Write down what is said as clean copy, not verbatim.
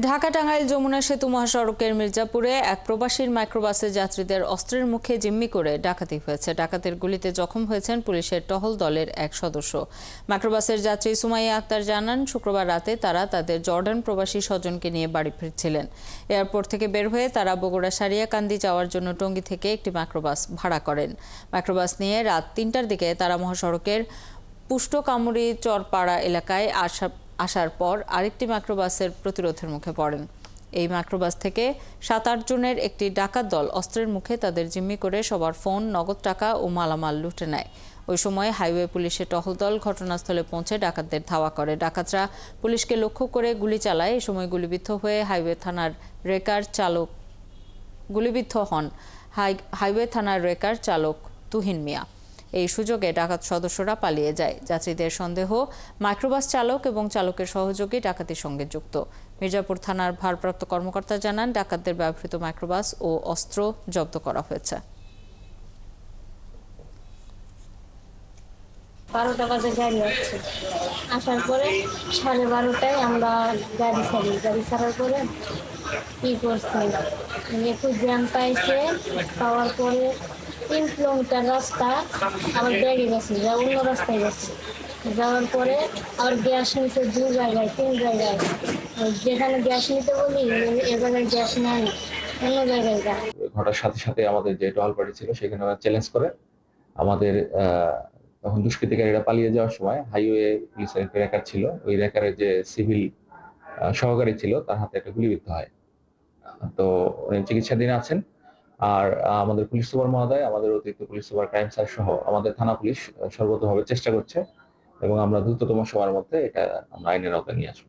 ঢাকা-টাঙ্গাইল যমুনা সেতু মহাসড়কের মির্জাপুরে এক প্রবাসীর মাইক্রোবাসে যাত্রীদের অস্ত্রের মুখে জিম্মি করে ডাকাতি হয়েছে। ডাকাতের গুলিতে জখম হয়েছেন পুলিশের টহল দলের এক সদস্য। মাইক্রোবাসের যাত্রী সুমাইয়া আক্তার জানান, শুক্রবার রাতে তারা তাদের জর্ডান প্রবাসী স্বজনকে নিয়ে বাড়ি ফিরছিলেন। এয়ারপোর্ট থেকে বের হয়ে তারা বগুড়া সারিয়াকান্দি যাওয়ার জন্য টঙ্গী থেকে একটি মাইক্রোবাস ভাড়া করেন। মাইক্রোবাস নিয়ে রাত ৩টার দিকে তারা মহাসড়কের পুষ্টকামুরি চরপাড়া এলাকায় আসার পর আরেকটি মাইক্রোবাসের প্রতিরোধের মুখে পড়েন। এই মাইক্রোবাস থেকে ৭-৮ জনের একটি ডাকাত দল অস্ত্রের মুখে তাদের জিম্মি করে সবার ফোন, নগদ টাকা ও মালামাল লুটে নেয়। ওই সময় হাইওয়ে পুলিশের টহল দল ঘটনাস্থলে পৌঁছে ডাকাতদের ধাওয়া করে। ডাকাতরা পুলিশকে লক্ষ্য করে গুলি চালায়। এ সময় গুলিবিদ্ধ হয়ে হাইওয়ে থানার রেকার চালক তুহিন মিয়া। এই সুযোগে ডাকাত সদস্যরা পালিয়ে যায়। যাত্রীদের সন্দেহ মাইক্রোবাস চালক এবং চালকের সহযোগী ডাকাতির সঙ্গে যুক্ত। মির্জাপুর থানার ভারপ্রাপ্ত কর্মকর্তা জানান, ডাকাতদের ব্যবহৃত মাইক্রোবাস ও অস্ত্র জব্দ করা হয়েছে। 12টা বাজে গাড়ি আসছে। আসার পরে 12:30টায় আমরা গাড়ি ছাড়ার পরে কি করছে, একটু জ্যাম পাওয়ার পরে 3 কিলোমিটার রাস্তা আবার বেরিয়ে গেছে, যা অন্য রাস্তায় গেছে। যাওয়ার পরে আবার গ্যাস নিতে 2 জায়গায় 3 জায়গায়, যেখানে গ্যাস নিতে বলি এ জায়গায় গ্যাস নেয় না, অন্য জায়গায় যায়। ঘটার সাথে সাথে আমাদের যে টহল পার্টি ছিল সেখানে চ্যালেঞ্জ করে আমাদের তখন দুষ্কৃতিকারীরা পালিয়ে যাওয়ার সময় হাইওয়ে পুলিশের একটা রেকার ছিল, ওই রেকারের যে সিভিল সহকারী ছিল তার হাতে একটা গুলিবিদ্ধ হয়। তো উনি চিকিৎসাধীন আছেন। আর আমাদের পুলিশ সুপার মহোদয়, আমাদের অতিরিক্ত পুলিশ সুপার ক্রাইম স্যার সহ আমাদের থানা পুলিশ সর্বতভাবে চেষ্টা করছে এবং আমরা দ্রুততম সময়ের মধ্যে এটা আমরা আইনের আওতায় নিয়ে আসবো।